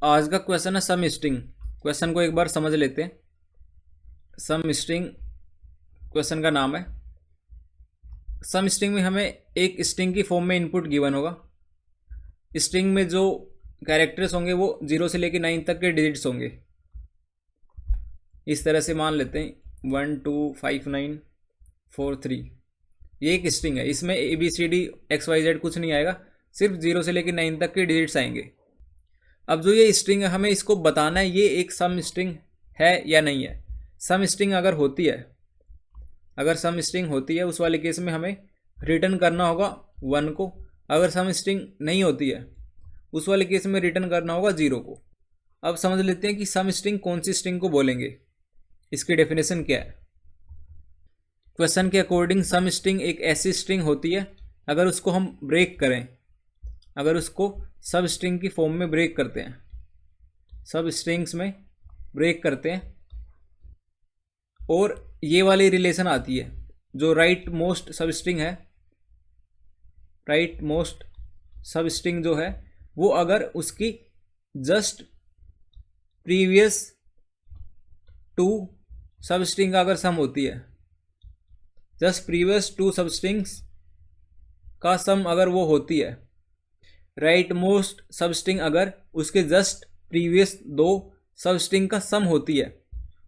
आज का क्वेश्चन है सम स्ट्रिंग। क्वेश्चन को एक बार समझ लेते हैं। सम स्ट्रिंग क्वेश्चन का नाम है। सम स्ट्रिंग में हमें एक स्ट्रिंग की फॉर्म में इनपुट गिवन होगा। स्ट्रिंग में जो कैरेक्टर्स होंगे वो 0 से लेकर 9 तक के डिजिट्स होंगे। इस तरह से मान लेते हैं 1 2 5 9 4 3। ये एक स्ट्रिंग है, इसमें ABCD XYZ कुछ नहीं आएगा, सिर्फ 0 से लेकर 9 तक के डिजिट्स आएंगे। अब जो ये स्ट्रिंग है हमें इसको बताना है ये एक सम स्ट्रिंग है या नहीं है। सम स्ट्रिंग अगर होती है, अगर सम स्ट्रिंग होती है उस वाले केस में हमें रिटर्न करना होगा 1 को। अगर सम स्ट्रिंग नहीं होती है उस वाले केस में रिटर्न करना होगा 0 को। अब समझ लेते हैं कि सम स्ट्रिंग कौन सी स्ट्रिंग को बोलेंगे, इसकी डेफिनेशन क्या है। क्वेश्चन के अकॉर्डिंग सम स्ट्रिंग एक ऐसी स्ट्रिंग होती है अगर उसको हम ब्रेक करें, अगर उसको सब स्ट्रिंग की फॉर्म में ब्रेक करते हैं, सब स्ट्रिंग्स में ब्रेक करते हैं और ये वाली रिलेशन आती है जो राइट मोस्ट सब स्ट्रिंग है। राइट मोस्ट सब स्ट्रिंग जो है वो अगर उसकी just previous to substring का अगर सम होती है, just previous to substrings का सम अगर वो होती है, राइट मोस्ट सब स्ट्रिंग अगर उसके जस्ट प्रीवियस 2 सब स्ट्रिंग का सम होती है,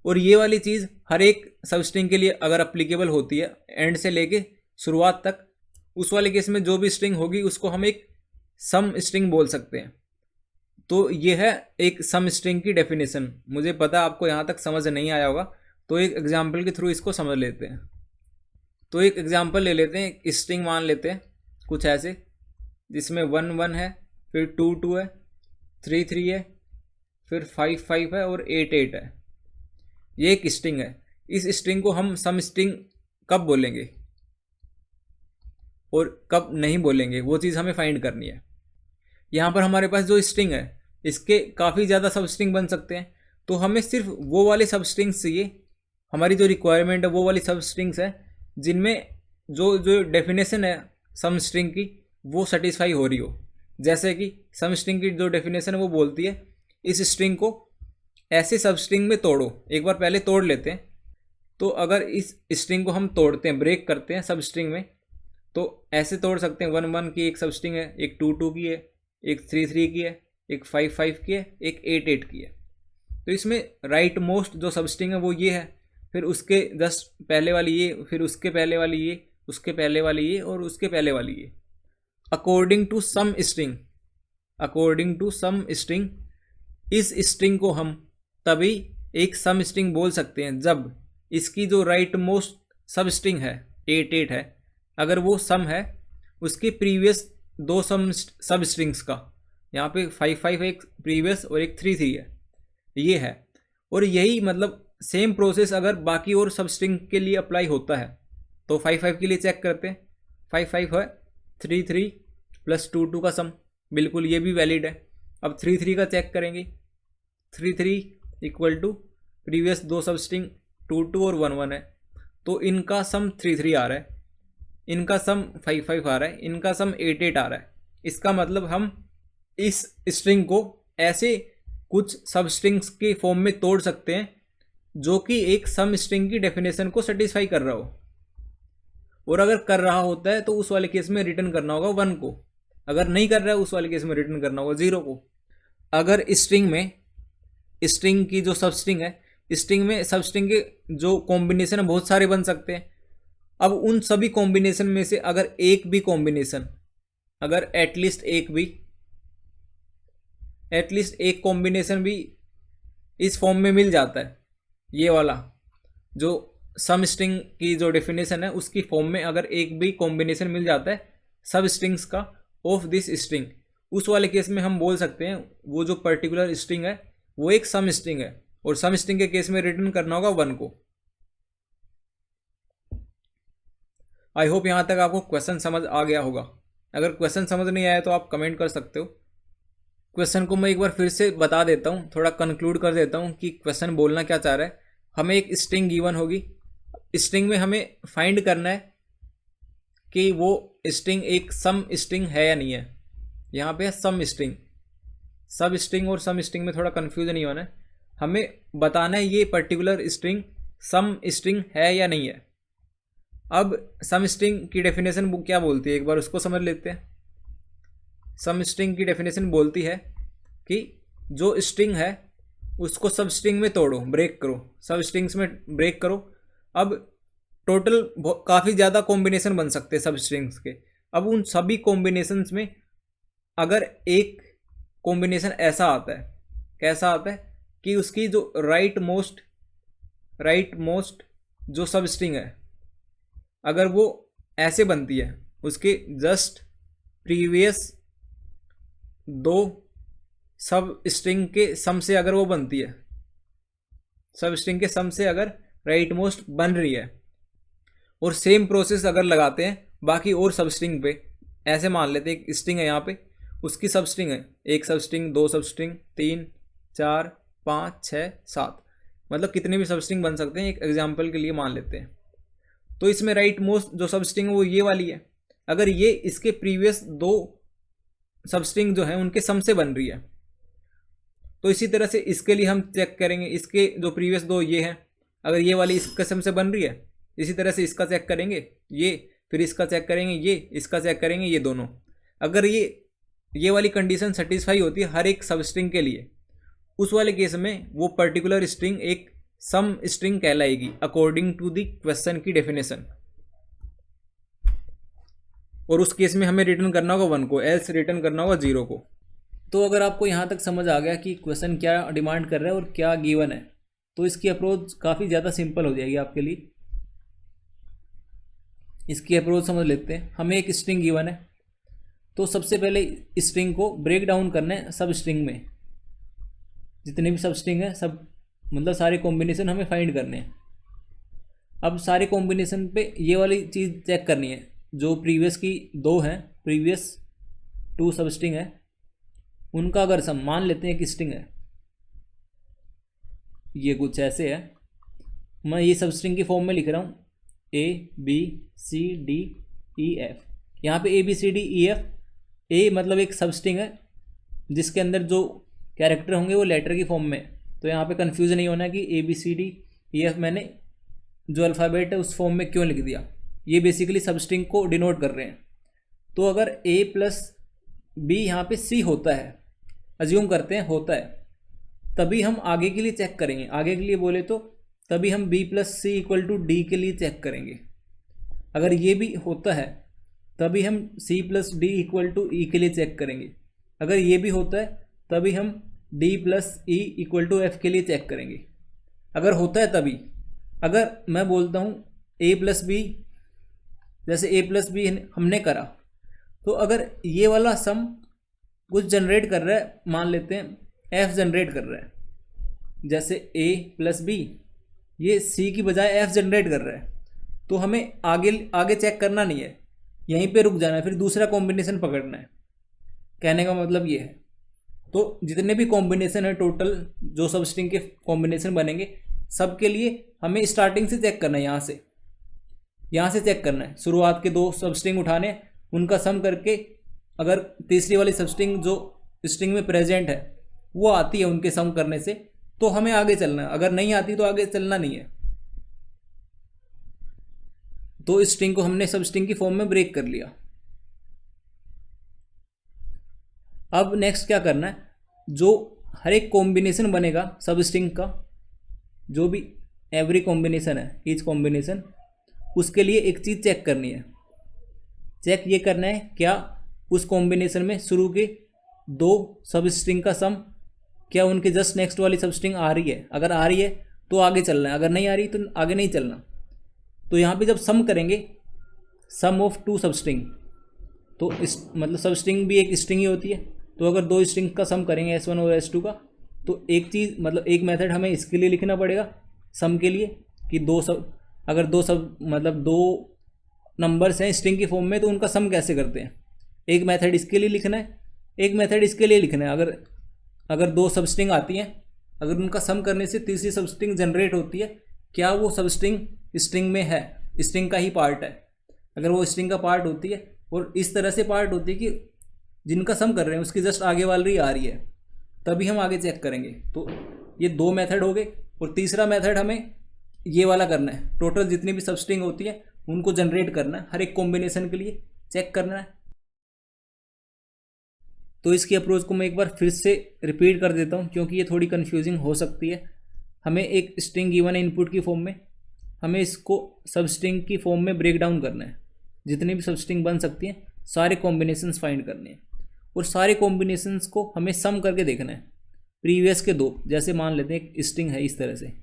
और ये वाली चीज़ हर एक सब स्ट्रिंग के लिए अगर अप्लीकेबल होती है एंड से लेके शुरुआत तक, उस वाले केस में जो भी स्ट्रिंग होगी उसको हम एक सम स्ट्रिंग बोल सकते हैं। तो ये है एक सम स्ट्रिंग की डेफिनेशन। मुझे पता आपको यहाँ तक समझ नहीं आया होगा, तो एक एग्जाम्पल के थ्रू इसको समझ लेते हैं। तो एक एग्जाम्पल ले लेते हैं, स्ट्रिंग मान लेते हैं कुछ ऐसे जिसमें 1 1 है, फिर 2 2 है, 3 3 है, फिर 5 5 है और 8 8 है। ये एक स्ट्रिंग है। इस स्ट्रिंग को हम सम स्ट्रिंग कब बोलेंगे और कब नहीं बोलेंगे वो चीज़ हमें फाइंड करनी है। यहाँ पर हमारे पास जो स्ट्रिंग है इसके काफ़ी ज़्यादा सब स्ट्रिंग बन सकते हैं, तो हमें सिर्फ वो वाले सब स्ट्रिंग्स चाहिए। हमारी जो रिक्वायरमेंट है वो वाली सब स्ट्रिंग्स है जिनमें जो जो डेफिनेशन है सम स्ट्रिंग की वो सेटिस्फाई हो रही हो। जैसे कि सम स्ट्रिंग की जो डेफिनेशन है वो बोलती है इस स्ट्रिंग को ऐसे सब स्ट्रिंग में तोड़ो। एक बार पहले तोड़ लेते हैं। तो अगर इस स्ट्रिंग को हम तोड़ते हैं, ब्रेक करते हैं सब स्ट्रिंग में, तो ऐसे तोड़ सकते हैं 1 1 की एक सब स्ट्रिंग है, एक 2 2 की है, एक 3 3 की है, एक 5 5 की है, एक 8 8 की है। तो इसमें राइट मोस्ट जो सब स्ट्रिंग है वो ये है, फिर उसके जस्ट पहले वाली ये, फिर उसके पहले वाली ये, उसके पहले वाली ये और उसके पहले वाली ये। According to sum string, according to sum string, इस स्ट्रिंग को हम तभी एक सम स्ट्रिंग बोल सकते हैं जब इसकी जो राइट मोस्ट सब स्ट्रिंग है 8 8 है, अगर वो सम है उसकी प्रीवियस 2 सब स्ट्रिंग्स का। यहाँ पे 5 5 एक प्रीवियस और एक 3 3 है, ये है। और यही मतलब सेम प्रोसेस अगर बाकी और सब स्ट्रिंग के लिए अप्लाई होता है तो 5 5 के लिए चेक करते हैं। 5 5 है 3 3 प्लस 2 2 का सम, बिल्कुल ये भी वैलिड है। अब 3 3 का चेक करेंगे, 3 3 इक्वल टू प्रीवियस 2 सब स्ट्रिंग 2 2 और 1 1 है, तो इनका सम 3 3 आ रहा है, इनका सम 5 5 आ रहा है, इनका सम 8 8 आ रहा है। इसका मतलब हम इस स्ट्रिंग को ऐसे कुछ सब स्ट्रिंग्स के फॉर्म में तोड़ सकते हैं जो कि एक सम स्ट्रिंग की डेफिनेशन को सेटिस्फाई कर रहा हो। और अगर कर रहा होता है तो उस वाले केस में रिटर्न करना होगा 1 को, अगर नहीं कर रहा है उस वाले केस में रिटर्न करना होगा 0 को। अगर स्ट्रिंग में, स्ट्रिंग की जो सब स्ट्रिंग है, स्ट्रिंग में सब स्ट्रिंग के जो कॉम्बिनेशन है बहुत सारे बन सकते हैं। अब उन सभी कॉम्बिनेशन में से अगर एक भी कॉम्बिनेशन, अगर एटलीस्ट एक कॉम्बिनेशन भी इस फॉर्म में मिल जाता है, ये वाला जो सम स्ट्रिंग की जो डेफिनेशन है उसकी फॉर्म में अगर एक भी कॉम्बिनेशन मिल जाता है सब स्ट्रिंग्स का ऑफ दिस स्ट्रिंग, उस वाले केस में हम बोल सकते हैं वो जो पर्टिकुलर स्ट्रिंग है वो एक सम स्ट्रिंग है, और सम स्ट्रिंग के केस में रिटर्न करना होगा 1 को। आई होप यहाँ तक आपको क्वेश्चन समझ आ गया होगा। अगर क्वेश्चन समझ नहीं आया तो आप कमेंट कर सकते हो। क्वेश्चन को मैं एक बार फिर से बता देता हूँ, थोड़ा कंक्लूड कर देता हूँ कि क्वेश्चन बोलना क्या चाह रहा है। हमें एक स्ट्रिंग गिवन होगी, स्ट्रिंग में हमें फाइंड करना है कि वो स्ट्रिंग एक सम स्ट्रिंग है या नहीं है। यहाँ पे है सम स्ट्रिंग। सब स्ट्रिंग और सम स्ट्रिंग में थोड़ा कन्फ्यूजन नहीं होना है, हमें बताना है ये पर्टिकुलर स्ट्रिंग सम स्ट्रिंग है या नहीं है। अब सम स्ट्रिंग की डेफिनेशन क्या बोलती है, एक बार उसको समझ लेते हैं। सम स्ट्रिंग की डेफिनेशन बोलती है कि जो स्ट्रिंग है उसको सब स्ट्रिंग में तोड़ो, ब्रेक करो, सब स्ट्रिंग्स में ब्रेक करो। अब टोटल काफ़ी ज़्यादा कॉम्बिनेशन बन सकते हैं सब स्ट्रिंग्स के। अब उन सभी कॉम्बिनेशंस में अगर एक कॉम्बिनेशन ऐसा आता है, कैसा आता है कि उसकी जो राइट मोस्ट जो सब स्ट्रिंग है, अगर वो ऐसे बनती है, उसके जस्ट प्रीवियस दो सब स्ट्रिंग के सम से अगर वो बनती है, सब स्ट्रिंग के सम से अगर राइट मोस्ट बन रही है, और सेम प्रोसेस अगर लगाते हैं बाकी और सब स्ट्रिंग पे, ऐसे मान लेते हैं एक स्ट्रिंग है यहाँ पे, उसकी सब स्ट्रिंग है, एक सब स्ट्रिंग, दो सब स्ट्रिंग, 3 4 5 6 7, मतलब कितने भी सब स्ट्रिंग बन सकते हैं, एक एग्जाम्पल के लिए मान लेते हैं। तो इसमें राइट मोस्ट जो सब स्ट्रिंग है वो ये वाली है, अगर ये इसके प्रीवियस दो सब स्ट्रिंग जो है उनके सम से बन रही है, तो इसी तरह से इसके लिए हम चेक करेंगे, इसके जो प्रीवियस दो ये हैं, अगर ये वाली इसके सम से बन रही है, इसी तरह से इसका चेक करेंगे ये, फिर इसका चेक करेंगे ये, इसका चेक करेंगे ये दोनों। अगर ये वाली कंडीशन सेटिस्फाई होती है हर एक सब स्ट्रिंग के लिए, उस वाले केस में वो पर्टिकुलर स्ट्रिंग एक सम स्ट्रिंग कहलाएगी अकॉर्डिंग टू द क्वेश्चन की डेफिनेशन। और उस केस में हमें रिटर्न करना होगा 1 को, एल्स रिटर्न करना होगा 0 को। तो अगर आपको यहाँ तक समझ आ गया कि क्वेश्चन क्या डिमांड कर रहा है और क्या गिवन है, तो इसकी अप्रोच काफ़ी ज़्यादा सिंपल हो जाएगी आपके लिए। इसकी अप्रोच समझ लेते हैं। हमें एक स्ट्रिंग गिवन है, तो सबसे पहले स्ट्रिंग को ब्रेक डाउन करना है सब स्ट्रिंग में, जितने भी सब स्ट्रिंग है सब, मतलब सारे कॉम्बिनेशन हमें फाइंड करने हैं। अब सारे कॉम्बिनेशन पे ये वाली चीज़ चेक करनी है, जो प्रीवियस की दो हैं, प्रीवियस 2 सब स्ट्रिंग है, उनका अगर सम मान लेते हैं कि स्ट्रिंग है, ये कुछ ऐसे है, मैं ये सब स्ट्रिंग की फॉर्म में लिख रहा हूँ ABCDEF। यहाँ पे ABCDEF, ए मतलब एक सब स्ट्रिंग है जिसके अंदर जो कैरेक्टर होंगे वो लेटर की फॉर्म में, तो यहाँ पे कन्फ्यूज़न नहीं होना कि ABCDEF मैंने जो अल्फ़ाबेट है उस फॉर्म में क्यों लिख दिया, ये बेसिकली सब स्ट्रिंग को डिनोट कर रहे हैं। तो अगर A + B यहाँ पे C होता है, अज्यूम करते हैं होता है, तभी हम आगे के लिए चेक करेंगे। आगे के लिए बोले तो तभी हम B + C = D के लिए चेक करेंगे। अगर ये भी होता है तभी हम C + D = E के लिए चेक करेंगे। अगर ये भी होता है तभी हम D + E = F के लिए चेक करेंगे। अगर होता है तभी, अगर मैं बोलता हूँ A + B, जैसे A + B हमने करा, तो अगर ये वाला सम कुछ जनरेट कर रहा है, मान लेते हैं F जनरेट कर रहा है, जैसे A + B ये C की बजाय F जनरेट कर रहा है, तो हमें आगे चेक करना नहीं है, यहीं पे रुक जाना है, फिर दूसरा कॉम्बिनेशन पकड़ना है। कहने का मतलब ये है। तो जितने भी कॉम्बिनेशन है टोटल, जो सब स्ट्रिंग के कॉम्बिनेशन बनेंगे, सब के लिए हमें स्टार्टिंग से चेक करना है, यहाँ से चेक करना है। शुरुआत के 2 सब स्ट्रिंग उठाने, उनका सम करके अगर तीसरी वाली सब स्ट्रिंग जो स्ट्रिंग में प्रेजेंट है वो आती है उनके सम करने से, तो हमें आगे चलना है। अगर नहीं आती तो आगे चलना नहीं है। तो स्ट्रिंग को हमने सब स्ट्रिंग की फॉर्म में ब्रेक कर लिया। अब नेक्स्ट क्या करना है, जो हर एक कॉम्बिनेशन बनेगा सब स्ट्रिंग का, जो भी एवरी कॉम्बिनेशन है, ईच कॉम्बिनेशन, उसके लिए एक चीज़ चेक करनी है। चेक ये करना है क्या उस कॉम्बिनेशन में शुरू के 2 सब स्ट्रिंग का सम, क्या उनके जस्ट नेक्स्ट वाली सब स्ट्रिंग आ रही है। अगर आ रही है तो आगे चलना है, अगर नहीं आ रही तो आगे नहीं चलना। तो यहाँ पे जब सम करेंगे, सम ऑफ 2 सब स्ट्रिंग, तो इस मतलब सब स्ट्रिंग भी एक स्ट्रिंग ही होती है, तो अगर 2 स्ट्रिंग का सम करेंगे S1 और S2 का, तो एक चीज़ मतलब एक मेथड हमें इसके लिए लिखना पड़ेगा सम के लिए, कि अगर 2 नंबर्स हैं स्ट्रिंग की फॉर्म में, तो उनका सम कैसे करते हैं। एक मेथड इसके लिए लिखना है, एक मेथड इसके लिए लिखना है। अगर 2 सब स्ट्रिंग आती हैं, अगर उनका सम करने से तीसरी सब स्ट्रिंग जनरेट होती है, क्या वो सब स्ट्रिंग में है, स्ट्रिंग का ही पार्ट है। अगर वो स्ट्रिंग का पार्ट होती है और इस तरह से पार्ट होती है कि जिनका सम कर रहे हैं उसकी जस्ट आगे वाली आ रही है, तभी हम आगे चेक करेंगे। तो ये 2 मेथड हो गए, और तीसरा मेथड हमें ये वाला करना है, टोटल जितनी भी सब स्ट्रिंग होती है उनको जनरेट करना है, हर एक कॉम्बिनेशन के लिए चेक करना है। तो इसकी अप्रोच को मैं एक बार फिर से रिपीट कर देता हूँ, क्योंकि ये थोड़ी कन्फ्यूजिंग हो सकती है। हमें एक स्ट्रिंग गिवन है इनपुट की फॉर्म में, हमें इसको सब स्ट्रिंग की फॉर्म में ब्रेक डाउन करना है, जितनी भी सब स्ट्रिंग बन सकती हैं सारे कॉम्बिनेशंस फाइंड करने हैं, और सारे कॉम्बिनेशंस को हमें सम करके देखना है प्रीवियस के 2। जैसे मान लेते हैं एक स्ट्रिंग है इस तरह से,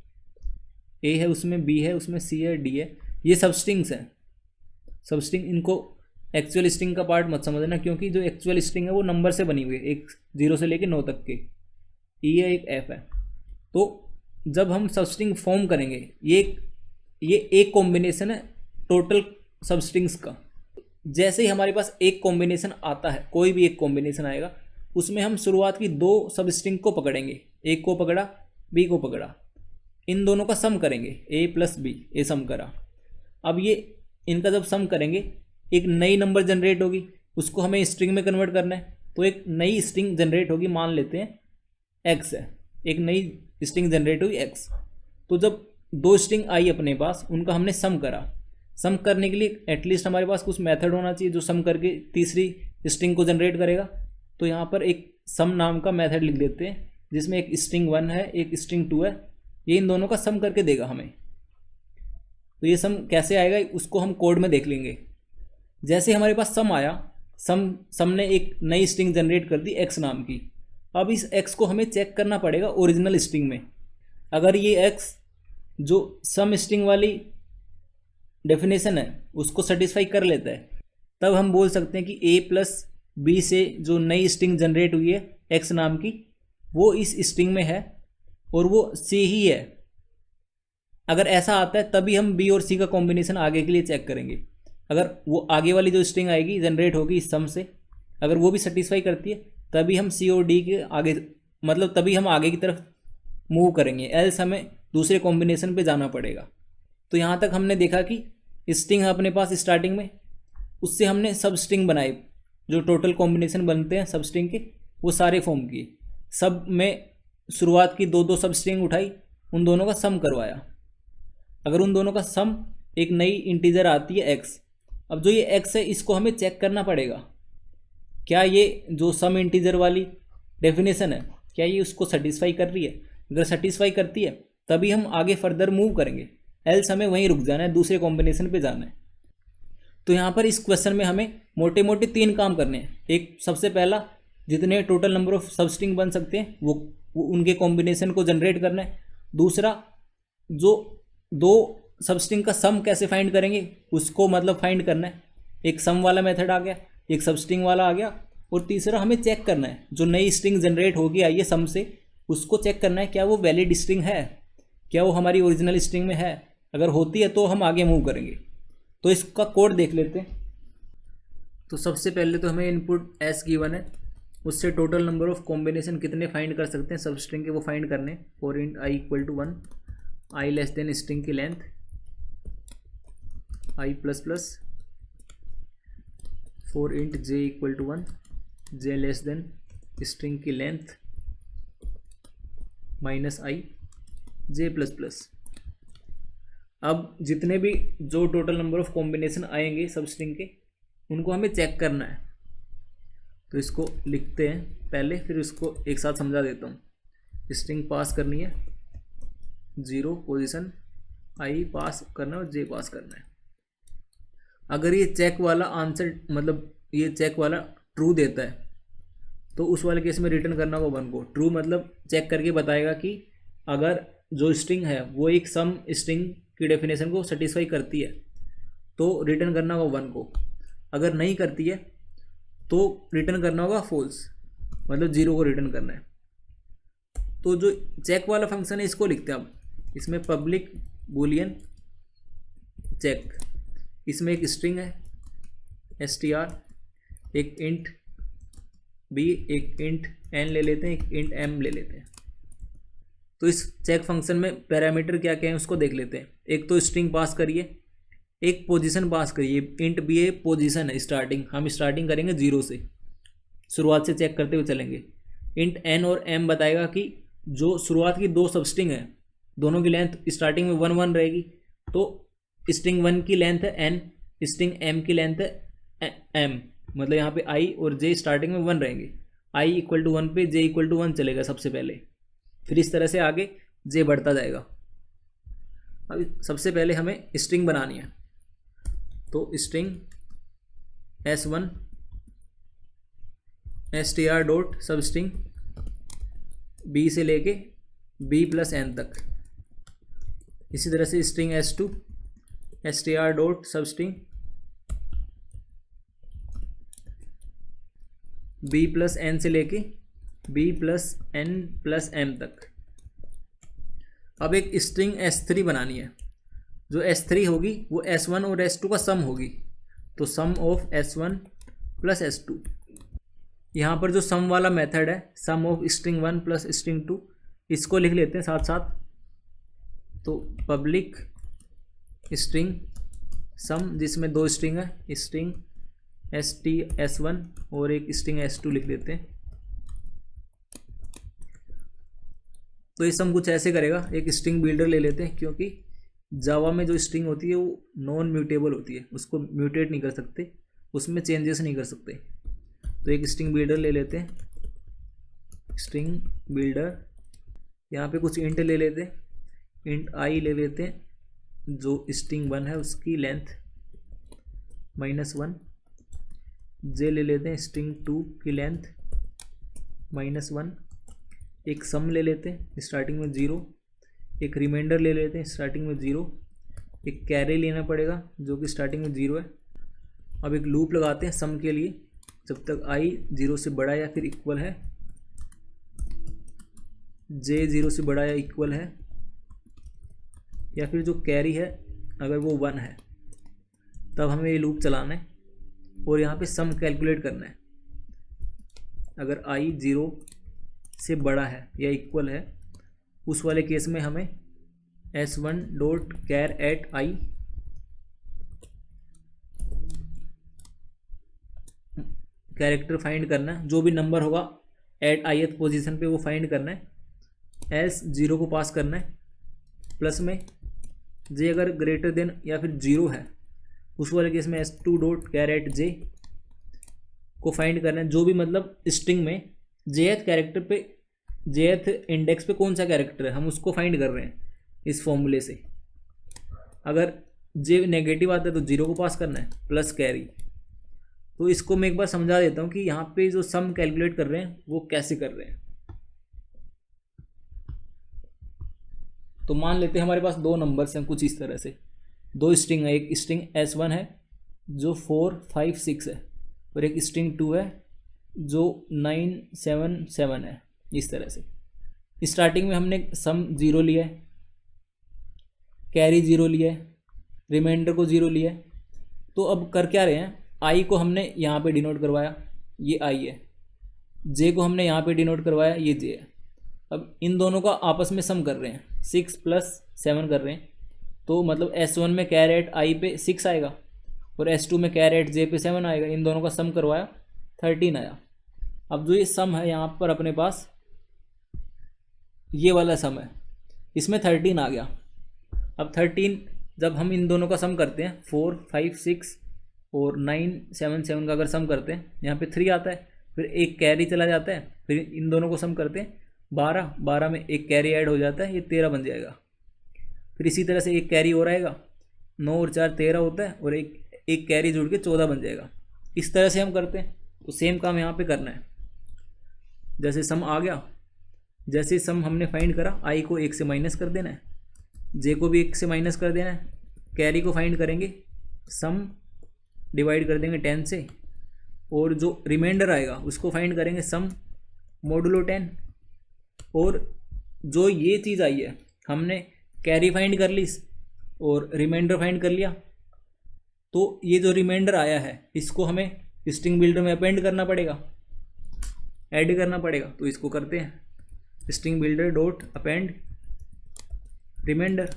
ए है, उसमें बी है, उसमें सी है, डी है, ये सब स्ट्रिंग्स हैं। सब स्ट्रिंग, इनको एक्चुअल स्ट्रिंग का पार्ट मत समझना, क्योंकि जो एक्चुअल स्ट्रिंग है वो नंबर से बनी हुई है, एक 0 से लेकर 9 तक के, ई है, एक एफ है। तो जब हम सब स्ट्रिंग फॉर्म करेंगे, ये एक कॉम्बिनेशन है टोटल सब स्ट्रिंग्स का। जैसे ही हमारे पास एक कॉम्बिनेशन आता है, कोई भी एक कॉम्बिनेशन आएगा, उसमें हम शुरुआत की 2 सब स्ट्रिंग को पकड़ेंगे, एक को पकड़ा, बी को पकड़ा, इन दोनों का सम करेंगे, ए प्लस बी, ए सम करा। अब ये इनका जब सम करेंगे एक नई नंबर जनरेट होगी, उसको हमें स्ट्रिंग में कन्वर्ट करना है। तो एक नई स्ट्रिंग जनरेट होगी, मान लेते हैं एक्स है, एक नई स्ट्रिंग जनरेट हुई एक्स। तो जब 2 स्ट्रिंग आई अपने पास, उनका हमने सम करा। सम करने के लिए एटलीस्ट हमारे पास कुछ मेथड होना चाहिए जो सम करके तीसरी स्ट्रिंग को जनरेट करेगा। तो यहाँ पर एक सम नाम का मेथड लिख देते हैं, जिसमें एक स्ट्रिंग 1 है, एक स्ट्रिंग 2 है, ये इन दोनों का सम करके देगा हमें। तो ये सम कैसे आएगा उसको हम कोड में देख लेंगे। जैसे हमारे पास सम आया, सम ने एक नई स्ट्रिंग जनरेट कर दी एक्स नाम की। अब इस एक्स को हमें चेक करना पड़ेगा ओरिजिनल स्ट्रिंग में। अगर ये एक्स जो सम स्ट्रिंग वाली डेफिनेशन है उसको सेटिस्फाई कर लेता है, तब हम बोल सकते हैं कि ए प्लस बी से जो नई स्ट्रिंग जनरेट हुई है एक्स नाम की, वो इस स्ट्रिंग में है और वो सी ही है। अगर ऐसा आता है तभी हम बी और सी का कॉम्बिनेशन आगे के लिए चेक करेंगे। अगर वो आगे वाली जो स्ट्रिंग आएगी जनरेट होगी इस सम से, अगर वो भी सेटिस्फाई करती है, तभी हम सी और डी के आगे, मतलब तभी हम आगे की तरफ मूव करेंगे, एल्स हमें दूसरे कॉम्बिनेशन पे जाना पड़ेगा। तो यहाँ तक हमने देखा कि स्ट्रिंग है अपने पास स्टार्टिंग में, उससे हमने सब स्ट्रिंग बनाए, जो टोटल कॉम्बिनेशन बनते हैं सब स्ट्रिंग के वो सारे फॉर्म किए। सब में शुरुआत की 2-2 सब स्ट्रिंग उठाई, उन दोनों का सम करवाया। अगर उन दोनों का सम एक नई इंटीजर आती है एक्स, अब जो ये एक्स है इसको हमें चेक करना पड़ेगा, क्या ये जो सम इंटीजर वाली डेफिनेशन है क्या ये उसको सेटिस्फाई कर रही है। अगर सेटिस्फाई करती है तभी हम आगे फर्दर मूव करेंगे, एल्स हमें वहीं रुक जाना है, दूसरे कॉम्बिनेशन पे जाना है। तो यहाँ पर इस क्वेश्चन में हमें मोटे मोटे 3 काम करने हैं। एक, सबसे पहला, जितने टोटल नंबर ऑफ सब स्ट्रिंग बन सकते हैं वो उनके कॉम्बिनेशन को जनरेट करना है। दूसरा, जो 2 सब स्ट्रिंग का सम कैसे फाइंड करेंगे उसको मतलब फाइंड करना है। एक सम वाला मेथड आ गया, एक सब स्ट्रिंग वाला आ गया। और तीसरा, हमें चेक करना है जो नई स्ट्रिंग जनरेट होगी आई है सम से, उसको चेक करना है क्या वो वैलिड स्ट्रिंग है, क्या वो हमारी ओरिजिनल स्ट्रिंग में है। अगर होती है तो हम आगे मूव करेंगे। तो इसका कोड देख लेते हैं। तो सबसे पहले तो हमें इनपुट एस गिवन है, उससे टोटल नंबर ऑफ कॉम्बिनेशन कितने फाइंड कर सकते हैं सब स्ट्रिंग के वो फाइंड करने। For int I equal to 1, I less than string की length I plus plus, for int J equal to 1, J less than string की length minus I J plus plus. अब जितने भी जो total number of combination आएंगे सब string के, उनको हमें चेक करना है। तो इसको लिखते हैं पहले, फिर इसको एक साथ समझा देता हूँ। स्ट्रिंग पास करनी है 0 पोजीशन, आई पास करना है और जे पास करना है। अगर ये चेक वाला आंसर, मतलब ये चेक वाला ट्रू देता है, तो उस वाले केस में रिटर्न करना होगा 1 को। ट्रू मतलब चेक करके बताएगा कि अगर जो स्ट्रिंग है वो एक सम स्ट्रिंग की डेफिनेशन को सेटिस्फाई करती है तो रिटर्न करना होगा 1 को। अगर नहीं करती है तो रिटर्न करना होगा फॉल्स, मतलब 0 को रिटर्न करना है। तो जो चेक वाला फंक्शन है इसको लिखते हैं अब। इसमें पब्लिक बूलियन चेक, इसमें एक स्ट्रिंग है str, एक इंट b, एक इंट n ले लेते हैं, एक इंट m ले लेते हैं। तो इस चेक फंक्शन में पैरामीटर क्या क्या है उसको देख लेते हैं। एक तो स्ट्रिंग पास करिए, एक पोजीशन पास करिए। इंट बी ए पोजीशन है स्टार्टिंग, हम स्टार्टिंग करेंगे 0 से, शुरुआत से चेक करते हुए चलेंगे। इंट एन और एम बताएगा कि जो शुरुआत की दो सब स्ट्रिंग है दोनों की लेंथ स्टार्टिंग में 1 1 रहेगी, तो स्ट्रिंग 1 की लेंथ है एन, स्ट्रिंग एम की लेंथ है एम, मतलब यहाँ पे आई और जे स्टार्टिंग में 1 रहेंगे। आई इक्वल टू 1 पे जे इक्वल टू 1 चलेगा सबसे पहले, फिर इस तरह से आगे जे बढ़ता जाएगा। अब सबसे पहले हमें स्ट्रिंग बनानी है, तो स्ट्रिंग s1 str डॉट सब स्ट्रिंग b से लेके b प्लस n तक। इसी तरह से स्ट्रिंग s2 str डॉट सब स्ट्रिंग b प्लस n से लेके b plus n plus m तक। अब एक स्ट्रिंग s3 बनानी है, जो s3 होगी वो s1 और s2 का सम होगी, तो सम ऑफ s1 प्लस s2। यहाँ पर जो सम वाला मेथड है सम ऑफ स्ट्रिंग 1 प्लस स्ट्रिंग 2, इसको लिख लेते हैं साथ साथ। तो पब्लिक स्ट्रिंग सम जिसमें दो स्ट्रिंग है, स्ट्रिंग s1 और एक स्ट्रिंग s2 लिख लेते हैं। तो ये सम कुछ ऐसे करेगा, एक स्ट्रिंग बिल्डर ले लेते हैं, क्योंकि जावा में जो स्ट्रिंग होती है वो नॉन म्यूटेबल होती है, उसको म्यूटेट नहीं कर सकते, उसमें चेंजेस नहीं कर सकते। तो एक स्ट्रिंग बिल्डर ले लेते हैं, स्ट्रिंग बिल्डर। यहाँ पे कुछ इंट ले लेते हैं, इंट आई ले लेते हैं, जो स्ट्रिंग 1 है उसकी लेंथ -1। जे ले लेते हैं स्ट्रिंग 2 की लेंथ -1। एक सम ले लेते हैं स्टार्टिंग में 0, एक रिमाइंडर ले लेते हैं स्टार्टिंग में 0, एक कैरी लेना पड़ेगा जो कि स्टार्टिंग में 0 है। अब एक लूप लगाते हैं सम के लिए, जब तक i 0 से बड़ा या फिर इक्वल है, j 0 से बड़ा या इक्वल है, या फिर जो कैरी है अगर वो 1 है, तब हमें ये लूप चलाना है और यहाँ पे सम कैलकुलेट करना है। अगर i 0 से बड़ा है या इक्वल है, उस वाले केस में हमें s1 dot char at i character find करना है, जो भी नंबर होगा एट ith पोजीशन पे वो फाइंड करना है। s0 को पास करना है, प्लस में j अगर ग्रेटर देन या फिर 0 है, उस वाले केस में s2 डॉट कैर एट जे को फाइंड करना है, जो भी मतलब स्ट्रिंग में jth कैरेक्टर पे jth इंडेक्स पे कौन सा कैरेक्टर है हम उसको फाइंड कर रहे हैं इस फॉर्मूले से। अगर j नेगेटिव आता है तो 0 को पास करना है प्लस कैरी। तो इसको मैं एक बार समझा देता हूँ कि यहाँ पे जो सम कैलकुलेट कर रहे हैं वो कैसे कर रहे हैं। तो मान लेते हैं हमारे पास दो नंबर्स हैं कुछ इस तरह से, दो स्ट्रिंग है, एक स्ट्रिंग s1 है जो 4 5 6 है और एक स्ट्रिंग 2 है जो 9 7 7 है। इस तरह से स्टार्टिंग में हमने सम 0 लिया है, कैरी 0 लिया है, रिमाइंडर को 0 लिया है। तो अब कर क्या रहे हैं, आई को हमने यहाँ पे डिनोट करवाया, ये आई है, जे को हमने यहाँ पे डिनोट करवाया, ये जे है। अब इन दोनों का आपस में सम कर रहे हैं, 6 + 7 कर रहे हैं। तो मतलब s1 में कैर एट आई पे 6 आएगा और s2 में कैर एट जे पे 7 आएगा। इन दोनों का सम करवाया, 13 आया। अब जो ये सम है यहाँ पर अपने पास ये वाला सम है, इसमें 13 आ गया। अब 13 जब हम इन दोनों का सम करते हैं, 4 5 6 और 9 7 7 का अगर सम करते हैं, यहाँ पे 3 आता है, फिर एक कैरी चला जाता है, फिर इन दोनों को सम करते हैं 12 12 में एक कैरी ऐड हो जाता है, ये 13 बन जाएगा। फिर इसी तरह से एक कैरी और आएगा, 9 और 4 13 होता है और एक कैरी जुड़ के 14 बन जाएगा। इस तरह से हम करते हैं। तो सेम काम यहाँ पे करना है। जैसे सम आ गया, जैसे सम हमने फाइंड करा, आई को 1 से माइनस कर देना है, जे को भी 1 से माइनस कर देना है, कैरी को फाइंड करेंगे, सम डिवाइड कर देंगे 10 से, और जो रिमाइंडर आएगा उसको फाइंड करेंगे सम मोडुलो 10। और जो ये चीज़ आई है, हमने कैरी फाइंड कर ली और रिमाइंडर फाइंड कर लिया, तो ये जो रिमाइंडर आया है इसको हमें स्ट्रिंग बिल्डर में अपेंड करना पड़ेगा, ऐड करना पड़ेगा। तो इसको करते हैं, string builder dot append reminder.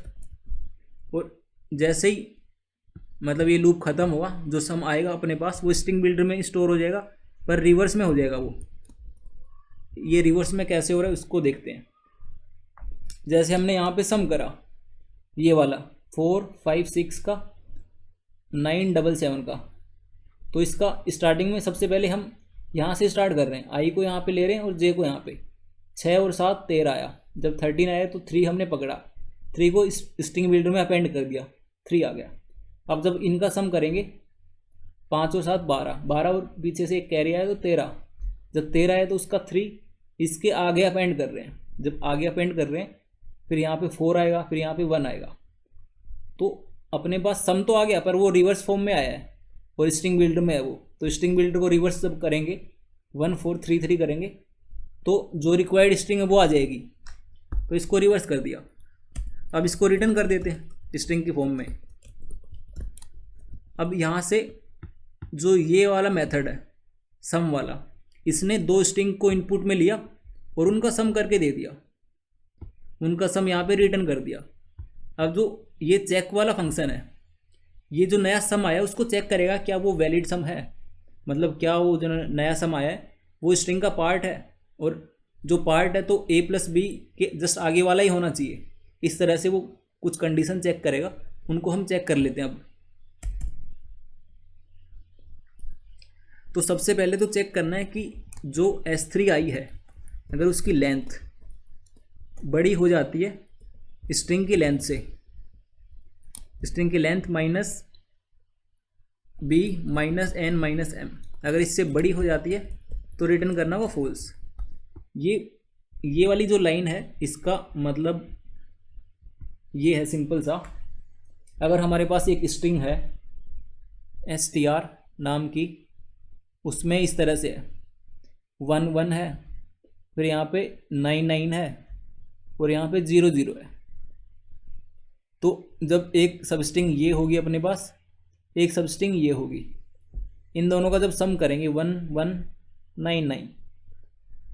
और जैसे ही मतलब ये लूप ख़त्म हुआ, जो सम आएगा अपने पास वो स्ट्रिंग बिल्डर में स्टोर हो जाएगा, पर रिवर्स में हो जाएगा वो। ये रिवर्स में कैसे हो रहा है उसको देखते हैं। जैसे हमने यहाँ पे सम करा ये वाला 4 5 6 का 9 7 7 का, तो इसका स्टार्टिंग में सबसे पहले हम यहाँ से स्टार्ट कर रहे हैं, आई को यहाँ पे ले रहे हैं और जे को यहाँ पे। 6 और 7 13 आया, जब 13 आया तो 3 हमने पकड़ा, 3 को इस स्ट्रिंग बिल्डर में अपेंड कर दिया, 3 आ गया। अब जब इनका सम करेंगे 5 और 7 12, 12 और पीछे से एक कैरी आया तो 13, जब 13 आया तो उसका 3 इसके आगे अपेंड कर रहे हैं, जब आगे अपेंड कर रहे हैं फिर यहाँ पे 4 आएगा, फिर यहाँ पे 1 आएगा। तो अपने पास सम तो आ गया पर वो रिवर्स फॉर्म में आया है और स्ट्रिंग बिल्डर में है वो, तो स्ट्रिंग बिल्डर को रिवर्स जब करेंगे 1 4 3 3 करेंगे तो जो रिक्वायर्ड स्ट्रिंग है वो आ जाएगी। तो इसको रिवर्स कर दिया। अब इसको रिटर्न कर देते हैं स्ट्रिंग की फॉर्म में। अब यहाँ से जो ये वाला मेथड है सम वाला, इसने 2 स्ट्रिंग को इनपुट में लिया और उनका सम करके दे दिया, उनका सम यहाँ पे रिटर्न कर दिया। अब जो ये चेक वाला फंक्शन है, ये जो नया सम आया उसको चेक करेगा क्या वो वैलिड सम है, मतलब क्या वो जो नया सम आया है वो स्ट्रिंग का पार्ट है, और जो पार्ट है तो a प्लस बी के जस्ट आगे वाला ही होना चाहिए। इस तरह से वो कुछ कंडीशन चेक करेगा, उनको हम चेक कर लेते हैं। अब तो सबसे पहले तो चेक करना है कि जो S3 आई है अगर उसकी लेंथ बड़ी हो जाती है स्ट्रिंग की लेंथ से, स्ट्रिंग की length minus b minus n minus m, अगर इससे बड़ी हो जाती है तो रिटर्न करना वो फॉल्स। ये वाली जो लाइन है इसका मतलब ये है सिंपल सा, अगर हमारे पास एक स्ट्रिंग है str नाम की, उसमें इस तरह से है 1 1 है, फिर यहाँ पे 9 9 है और यहाँ पे 0 0 है। तो जब एक सबस्ट्रिंग ये होगी अपने पास, एक सबस्ट्रिंग ये होगी, इन दोनों का जब सम करेंगे 1 1 9 9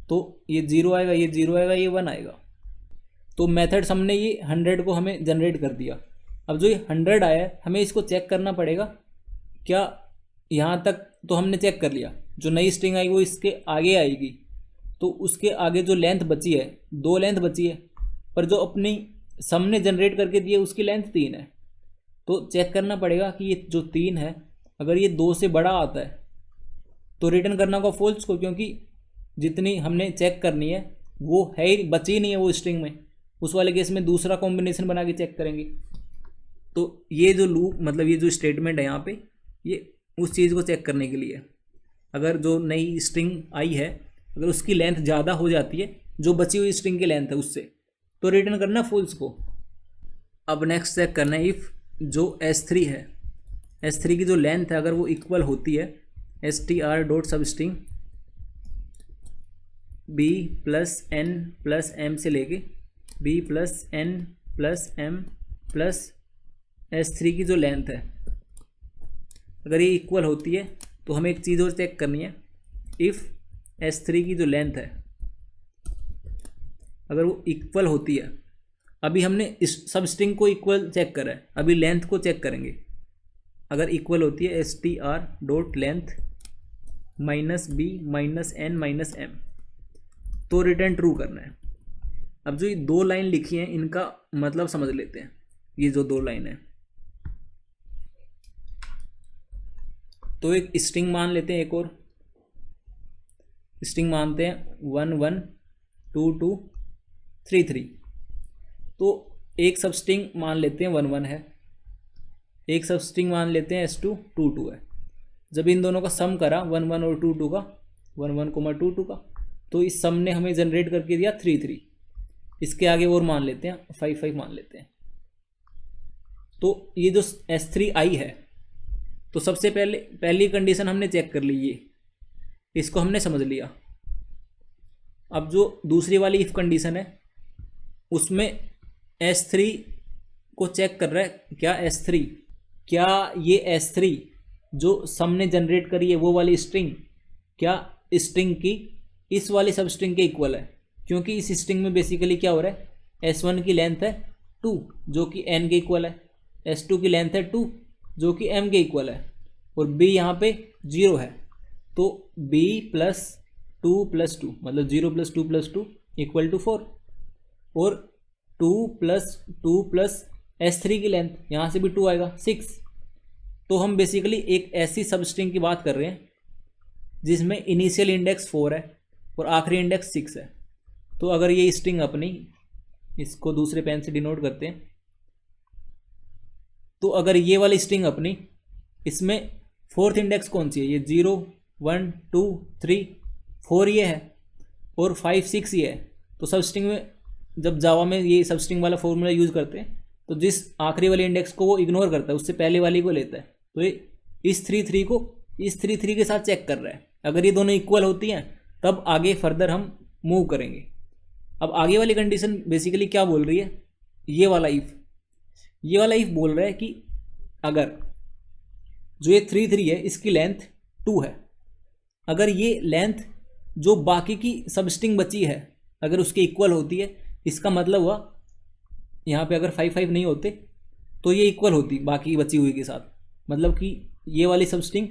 तो ये 0 आएगा, ये 0 आएगा, ये 1 आएगा। तो मेथड हमने ये 100 को हमें जनरेट कर दिया। अब जो ये 100 आया है हमें इसको चेक करना पड़ेगा क्या, यहाँ तक तो हमने चेक कर लिया, जो नई स्ट्रिंग आई वो इसके आगे आएगी, तो उसके आगे जो लेंथ बची है 2 लेंथ बची है, पर जो अपनी सम ने जनरेट करके दी है उसकी लेंथ 3 है। तो चेक करना पड़ेगा कि ये जो 3 है अगर ये 2 से बड़ा आता है तो रिटर्न करना होगा फॉल्स को, क्योंकि जितनी हमने चेक करनी है वो है ही, बची नहीं है वो स्ट्रिंग में। उस वाले केस में दूसरा कॉम्बिनेशन बना के चेक करेंगे। तो ये जो लूप मतलब ये जो स्टेटमेंट है यहाँ पे, ये उस चीज़ को चेक करने के लिए, अगर जो नई स्ट्रिंग आई है अगर उसकी लेंथ ज़्यादा हो जाती है जो बची हुई स्ट्रिंग की लेंथ है उससे, तो रिटर्न करना फॉल्स को। अब नेक्स्ट चेक करना है इफ़ जो S3 है, S3 की जो लेंथ है अगर वो इक्वल होती है str डॉट सब string b plus n plus m से लेके b plus n plus m plus S3 की जो लेंथ है अगर ये इक्वल होती है, तो हमें एक चीज़ और चेक करनी है, इफ़ S3 की जो लेंथ है अगर वो इक्वल होती है, अभी हमने इस सब स्ट्रिंग को इक्वल चेक करा है, अभी लेंथ को चेक करेंगे। अगर इक्वल होती है str dot length minus b minus n minus m, तो रिटर्न ट्रू करना है। अब जो ये 2 लाइन लिखी हैं इनका मतलब समझ लेते हैं। ये जो 2 लाइन है तो एक स्ट्रिंग मान लेते हैं, एक और स्ट्रिंग मानते हैं 1 1 2 2 3 3। तो एक सब स्ट्रिंग मान लेते हैं 1 1 है, एक सब स्ट्रिंग मान लेते हैं S2 2 2 है। जब इन दोनों का सम करा 1 1 और 2 2 का 1 1 2 2 का, तो इस सम ने हमें जनरेट करके दिया 3 3। इसके आगे और मान लेते हैं 5 5 मान लेते हैं। तो ये जो S3 आई है, तो सबसे पहली कंडीशन हमने चेक कर ली, ये इसको हमने समझ लिया। अब जो दूसरी वाली इफ कंडीशन है उसमें S3 को चेक कर रहा है, क्या S3 क्या ये S3 जो सम ने जनरेट करी है वो वाली स्ट्रिंग क्या स्ट्रिंग की इस वाली सब स्ट्रिंग के इक्वल है, क्योंकि इस स्ट्रिंग में बेसिकली क्या हो रहा है, S1 की लेंथ है 2 जो कि n के इक्वल है, S2 की लेंथ है 2 जो कि m के इक्वल है, और b यहाँ पे 0 है। तो b प्लस 2+2 मतलब 0 + 2 + 2 = 4 और 2 + 2 + S3 की लेंथ यहाँ से भी 2 आएगा 6। तो हम बेसिकली एक ऐसी सब स्ट्रिंग की बात कर रहे हैं जिसमें इनिशियल इंडेक्स 4 है और आखिरी इंडेक्स 6 है। तो अगर ये स्ट्रिंग अपनी, इसको दूसरे पेन से डिनोट करते हैं, तो अगर ये वाली स्ट्रिंग अपनी, इसमें फोर्थ इंडेक्स कौन सी है, ये 0 1 2 3 4 ये है और 5 6 ये है। तो सब स्ट्रिंग में जब जावा में ये सब स्ट्रिंग वाला फॉर्मूला यूज़ करते हैं तो जिस आखिरी वाली इंडेक्स को वो इग्नोर करता है उससे पहले वाली को लेता है। तो ये इस 3 3 को इस 3 3 के साथ चेक कर रहा है। अगर ये दोनों इक्वल होती हैं तब आगे फर्दर हम मूव करेंगे। अब आगे वाली कंडीशन बेसिकली क्या बोल रही है, ये वाला इफ बोल रहा है कि अगर जो ये 3 3 है इसकी लेंथ 2 है, अगर ये लेंथ जो बाकी की सब स्ट्रिंग बची है अगर उसके इक्वल होती है, इसका मतलब हुआ यहाँ पे अगर 5 5 नहीं होते तो ये इक्वल होती बाकी बची हुई के साथ। मतलब कि ये वाली सब स्ट्रिंग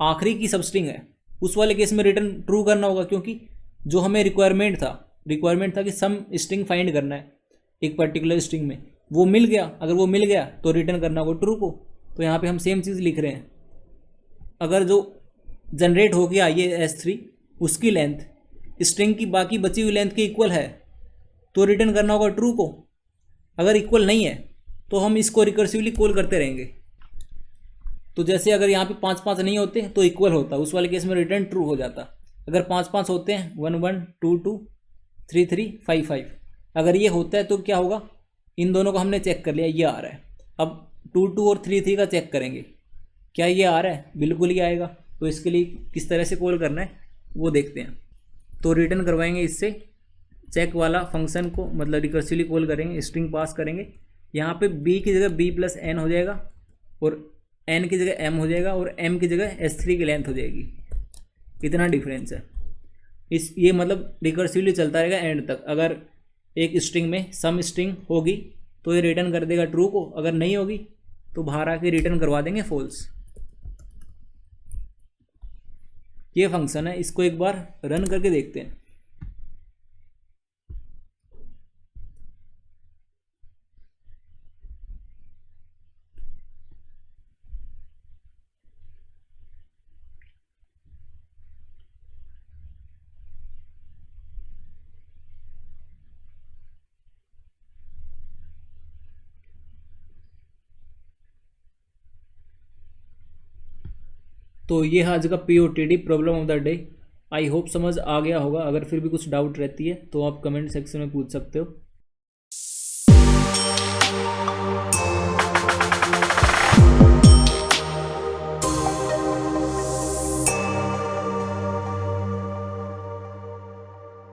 आखिरी की सब स्ट्रिंग है, उस वाले केस में रिटर्न ट्रू करना होगा, क्योंकि जो हमें रिक्वायरमेंट था कि सम स्ट्रिंग फाइंड करना है एक पर्टिकुलर स्ट्रिंग में, वो मिल गया। अगर वो मिल गया तो रिटर्न करना होगा ट्रू को। तो यहाँ पे हम सेम चीज़ लिख रहे हैं, अगर जो जनरेट हो गया ये S3 उसकी लेंथ स्ट्रिंग की बाकी बची हुई लेंथ के इक्वल है तो रिटर्न करना होगा ट्रू को। अगर इक्वल नहीं है तो हम इसको रिकर्सिवली कॉल करते रहेंगे। तो जैसे अगर यहाँ पे 5 5 नहीं होते तो इक्वल होता, उस वाले केस में रिटर्न ट्रू हो जाता। अगर 5 5 होते हैं 1 1 2 2 3 3 5 5, अगर ये होता है तो क्या होगा, इन दोनों को हमने चेक कर लिया, ये आ रहा है। अब 2 2 और 3 3 का चेक करेंगे, क्या ये आ रहा है, बिल्कुल ही आएगा। तो इसके लिए किस तरह से कॉल करना है वो देखते हैं। तो रिटर्न करवाएंगे इससे चेक वाला फंक्शन को, मतलब रिकर्सिवली कॉल करेंगे, स्ट्रिंग पास करेंगे। यहाँ पे b की जगह b + n हो जाएगा और n की जगह m हो जाएगा और m की जगह S3 की लेंथ हो जाएगी। इतना डिफरेंस है। ये मतलब रिकर्सिवली चलता रहेगा एंड तक। अगर एक स्ट्रिंग में सम स्ट्रिंग होगी तो ये रिटर्न कर देगा ट्रू को, अगर नहीं होगी तो बाहर आके रिटर्न करवा देंगे फॉल्स। ये फंक्शन है, इसको एक बार रन करके देखते हैं। तो ये है आज का POTD problem of the day. I hope समझ आ गया होगा। अगर फिर भी कुछ डाउट रहती है तो आप कमेंट सेक्शन में पूछ सकते हो।